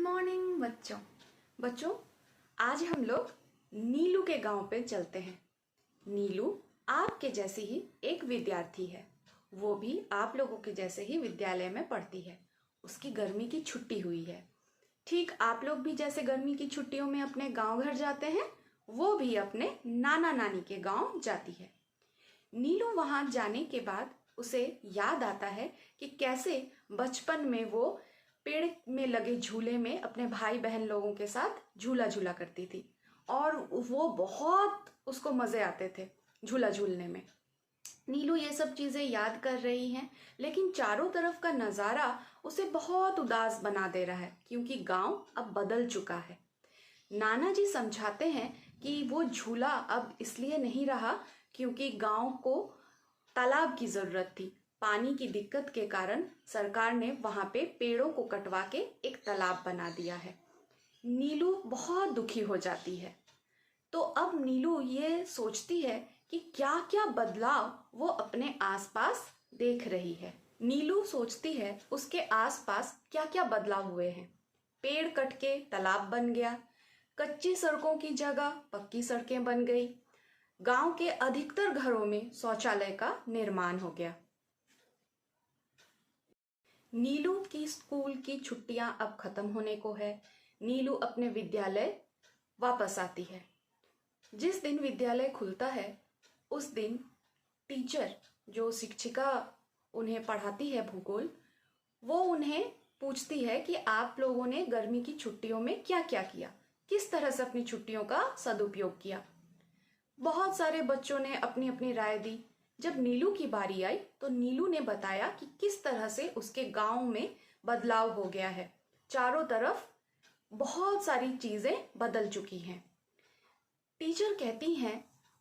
Morning बच्चों आज हम लोग नीलू के गांव पे चलते हैं। नीलू आपके जैसी ही एक विद्यार्थी है। वो भी आप लोगों के जैसे ही विद्यालय में पढ़ती है। उसकी गर्मी की छुट्टी हुई है। ठीक आप लोग भी जैसे गर्मी की छुट्टियों में अपने गांव घर जाते हैं, वो भी अपने नाना नानी के गांव जाती है। नीलू वहां जाने के बाद उसे याद आता है कि कैसे बचपन में वो पेड़ में लगे झूले में अपने भाई बहन लोगों के साथ झूला झूला करती थी और वो बहुत उसको मजे आते थे झूला झूलने में। नीलू ये सब चीजें याद कर रही हैं, लेकिन चारों तरफ का नजारा उसे बहुत उदास बना दे रहा है क्योंकि गांव अब बदल चुका है। नाना जी समझाते हैं कि वो झूला अब इसलिए नहीं रहा क्योंकि गांव को तालाब की जरूरत थी। पानी की दिक्कत के कारण सरकार ने वहां पे पेड़ों को कटवा के एक तालाब बना दिया है। नीलू बहुत दुखी हो जाती है। तो अब नीलू ये सोचती है कि क्या क्या बदलाव वो अपने आसपास देख रही है। नीलू सोचती है उसके आसपास क्या क्या बदलाव हुए हैं। पेड़ कट के तालाब बन गया, कच्ची सड़कों की जगह पक्की सड़कें बन गई, गांव के अधिकतर घरों में शौचालय का निर्माण हो गया। नीलू की स्कूल की छुट्टियां अब खत्म होने को है। नीलू अपने विद्यालय वापस आती है। जिस दिन विद्यालय खुलता है उस दिन टीचर, जो शिक्षिका उन्हें पढ़ाती है भूगोल, वो उन्हें पूछती है कि आप लोगों ने गर्मी की छुट्टियों में क्या क्या किया, किस तरह से अपनी छुट्टियों का सदुपयोग किया। बहुत सारे बच्चों ने अपनी अपनी राय दी। जब नीलू की बारी आई तो नीलू ने बताया कि किस तरह से उसके गांव में बदलाव हो गया है। चारों तरफ बहुत सारी चीजें बदल चुकी हैं। टीचर कहती हैं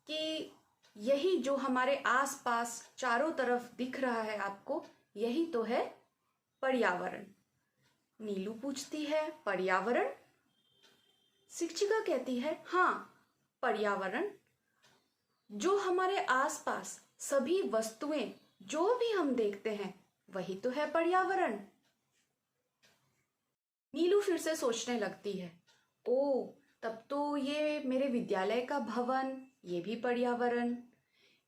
कि यही जो हमारे आसपास चारों तरफ दिख रहा है आपको, यही तो है पर्यावरण। नीलू पूछती है, पर्यावरण? शिक्षिका कहती है, हाँ, पर्यावरण। जो हमारे आसपास सभी वस्तुएं जो भी हम देखते हैं वही तो है पर्यावरण। नीलू फिर से सोचने लगती है, ओ, तब तो ये मेरे विद्यालय का भवन, ये भी पर्यावरण,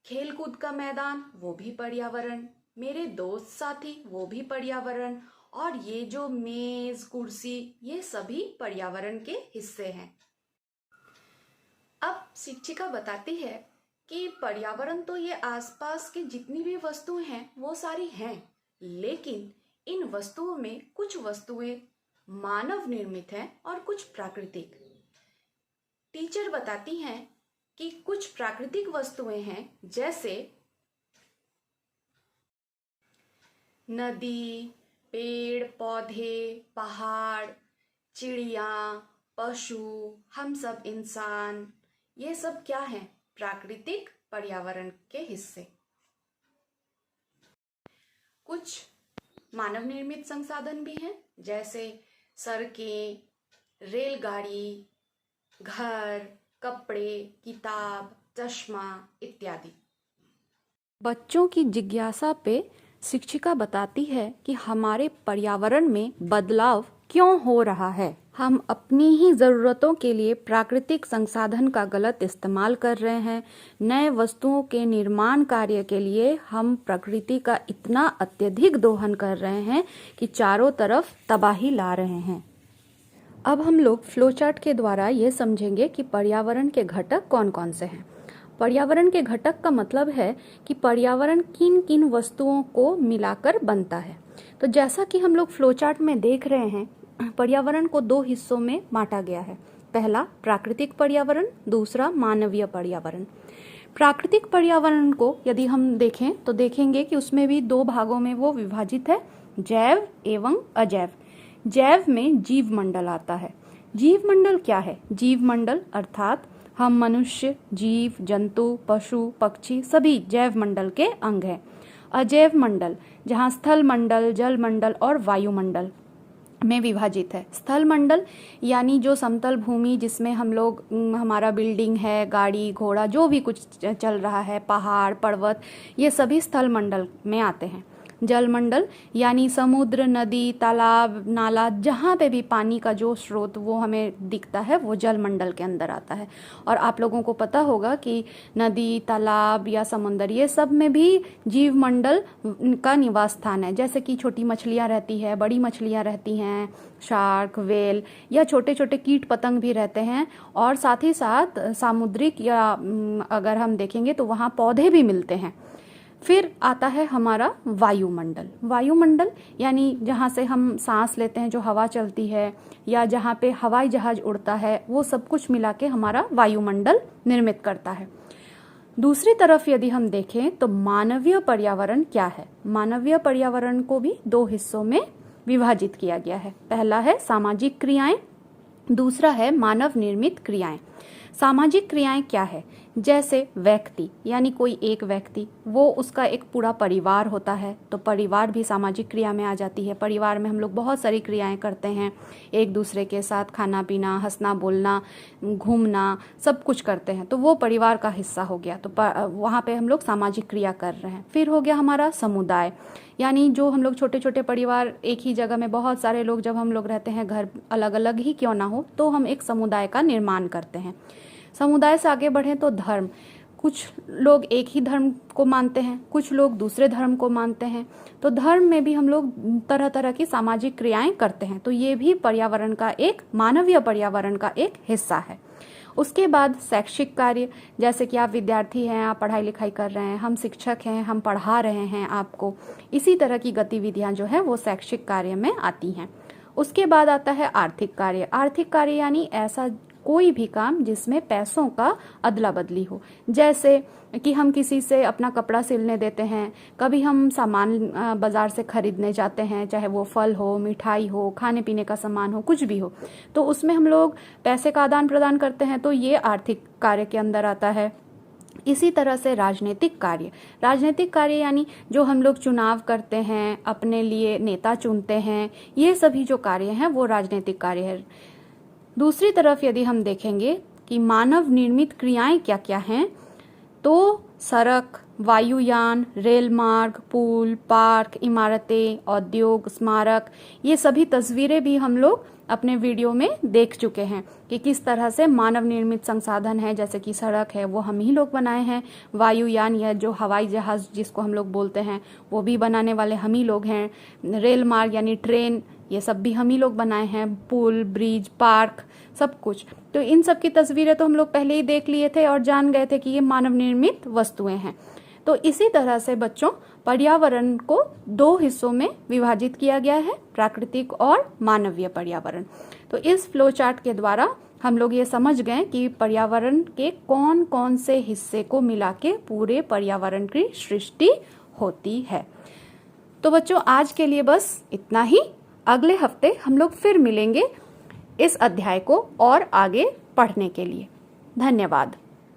खेलकूद का मैदान, वो भी पर्यावरण, मेरे दोस्त साथी, वो भी पर्यावरण, और ये जो मेज कुर्सी, ये सभी पर्यावरण के हिस्से हैं। अब शिक्षिका बताती है कि पर्यावरण तो ये आसपास की जितनी भी वस्तुएं हैं वो सारी हैं, लेकिन इन वस्तुओं में कुछ वस्तुएं मानव निर्मित हैं और कुछ प्राकृतिक। टीचर बताती हैं कि कुछ प्राकृतिक वस्तुएं हैं जैसे नदी, पेड़ पौधे, पहाड़, चिड़िया, पशु, हम सब इंसान, ये सब क्या हैं? प्राकृतिक पर्यावरण के हिस्से। कुछ मानव निर्मित संसाधन भी हैं जैसे सड़कें, रेलगाड़ी, घर, कपड़े, किताब, चश्मा इत्यादि। बच्चों की जिज्ञासा पे शिक्षिका बताती है कि हमारे पर्यावरण में बदलाव क्यों हो रहा है। हम अपनी ही जरूरतों के लिए प्राकृतिक संसाधन का गलत इस्तेमाल कर रहे हैं। नए वस्तुओं के निर्माण कार्य के लिए हम प्रकृति का इतना अत्यधिक दोहन कर रहे हैं कि चारों तरफ तबाही ला रहे हैं। अब हम लोग फ्लो चार्ट के द्वारा ये समझेंगे कि पर्यावरण के घटक कौन कौन से हैं। पर्यावरण के घटक का मतलब है कि पर्यावरण किन किन वस्तुओं को मिलाकर बनता है। तो जैसा कि हम लोग फ्लो चार्ट में देख रहे हैं, पर्यावरण को दो हिस्सों में बांटा गया है। पहला प्राकृतिक पर्यावरण, दूसरा मानवीय पर्यावरण। प्राकृतिक पर्यावरण को यदि हम देखें तो देखेंगे कि उसमें भी दो भागों में वो विभाजित है, जैव एवं अजैव। जैव में जीव मंडल आता है। जीव मंडल क्या है? जीव मंडल अर्थात हम मनुष्य, जीव जंतु, पशु पक्षी सभी जैव मंडल के अंग हैं। अजैव मंडल जहाँ स्थल मंडल, जल मंडल और वायुमंडल में विभाजित है। स्थल मंडल यानी जो समतल भूमि जिसमें हम लोग हमारा बिल्डिंग है, गाड़ी घोड़ा जो भी कुछ चल रहा है, पहाड़ पर्वत, ये सभी स्थल मंडल में आते हैं। जलमंडल यानी समुद्र, नदी, तालाब, नाला, जहाँ पे भी पानी का जो स्रोत वो हमें दिखता है वो जलमंडल के अंदर आता है। और आप लोगों को पता होगा कि नदी, तालाब या समुद्र ये सब में भी जीव मंडल का निवास स्थान है। जैसे कि छोटी मछलियाँ रहती है, बड़ी मछलियाँ रहती हैं, शार्क, व्हेल या छोटे छोटे कीट पतंग भी रहते हैं। और साथ ही साथ सामुद्रिक या अगर हम देखेंगे तो वहाँ पौधे भी मिलते हैं। फिर आता है हमारा वायुमंडल। वायुमंडल यानी जहाँ से हम सांस लेते हैं, जो हवा चलती है या जहाँ पे हवाई जहाज उड़ता है, वो सब कुछ मिला के हमारा वायुमंडल निर्मित करता है। दूसरी तरफ यदि हम देखें तो मानवीय पर्यावरण क्या है। मानवीय पर्यावरण को भी दो हिस्सों में विभाजित किया गया है। पहला है सामाजिक क्रियाएं, दूसरा है मानव निर्मित क्रियाएं। सामाजिक क्रियाएं क्या है? जैसे व्यक्ति यानी कोई एक व्यक्ति, वो उसका एक पूरा परिवार होता है, तो परिवार भी सामाजिक क्रिया में आ जाती है। परिवार में हम लोग बहुत सारी क्रियाएं करते हैं, एक दूसरे के साथ खाना पीना, हंसना बोलना, घूमना, सब कुछ करते हैं, तो वो परिवार का हिस्सा हो गया। तो वहाँ पे हम लोग सामाजिक क्रिया कर रहे हैं। फिर हो गया हमारा समुदाय, यानी जो हम लोग छोटे छोटे परिवार, एक ही जगह में बहुत सारे लोग जब हम लोग रहते हैं, घर अलग अलग ही क्यों ना हो, तो हम एक समुदाय का निर्माण करते हैं। समुदाय से आगे बढ़ें तो धर्म, कुछ लोग एक ही धर्म को मानते हैं, कुछ लोग दूसरे धर्म को मानते हैं, तो धर्म में भी हम लोग तरह तरह की सामाजिक क्रियाएं करते हैं। तो ये भी पर्यावरण का एक, मानवीय पर्यावरण का एक हिस्सा है। उसके बाद शैक्षिक कार्य, जैसे कि आप विद्यार्थी हैं, आप पढ़ाई लिखाई कर रहे हैं, हम शिक्षक हैं, हम पढ़ा रहे हैं आपको, इसी तरह की गतिविधियां जो है वो शैक्षिक कार्य में आती हैं। उसके बाद आता है आर्थिक कार्य। आर्थिक कार्य यानी ऐसा कोई भी काम जिसमें पैसों का अदला बदली हो। जैसे कि हम किसी से अपना कपड़ा सिलने देते हैं, कभी हम सामान बाजार से खरीदने जाते हैं, चाहे वो फल हो, मिठाई हो, खाने पीने का सामान हो, कुछ भी हो, तो उसमें हम लोग पैसे का आदान प्रदान करते हैं, तो ये आर्थिक कार्य के अंदर आता है। इसी तरह से राजनीतिक कार्य, राजनीतिक कार्य यानी जो हम लोग चुनाव करते हैं, अपने लिए नेता चुनते हैं, ये सभी जो कार्य हैं वो राजनीतिक कार्य है। दूसरी तरफ यदि हम देखेंगे कि मानव निर्मित क्रियाएं क्या क्या हैं, तो सड़क, वायुयान, रेल मार्ग, पुल, पार्क, इमारतें, उद्योग, स्मारक, ये सभी तस्वीरें भी हम लोग अपने वीडियो में देख चुके हैं कि किस तरह से मानव निर्मित संसाधन है। जैसे कि सड़क है वो हम ही लोग बनाए हैं, वायुयान या जो हवाई जहाज जिसको हम लोग बोलते हैं वो भी बनाने वाले हम ही लोग हैं, रेल मार्ग यानी ट्रेन, ये सब भी हम ही लोग बनाए हैं, पुल, ब्रिज, पार्क, सब कुछ। तो इन सब की तस्वीरें तो हम लोग पहले ही देख लिए थे और जान गए थे कि ये मानव निर्मित वस्तुएं हैं। तो इसी तरह से बच्चों, पर्यावरण को दो हिस्सों में विभाजित किया गया है, प्राकृतिक और मानवीय पर्यावरण। तो इस फ्लो चार्ट के द्वारा हम लोग ये समझ गए कि पर्यावरण के कौन कौन से हिस्से को मिला के पूरे पर्यावरण की सृष्टि होती है। तो बच्चों, आज के लिए बस इतना ही। अगले हफ्ते हम लोग फिर मिलेंगे इस अध्याय को और आगे पढ़ने के लिए। धन्यवाद।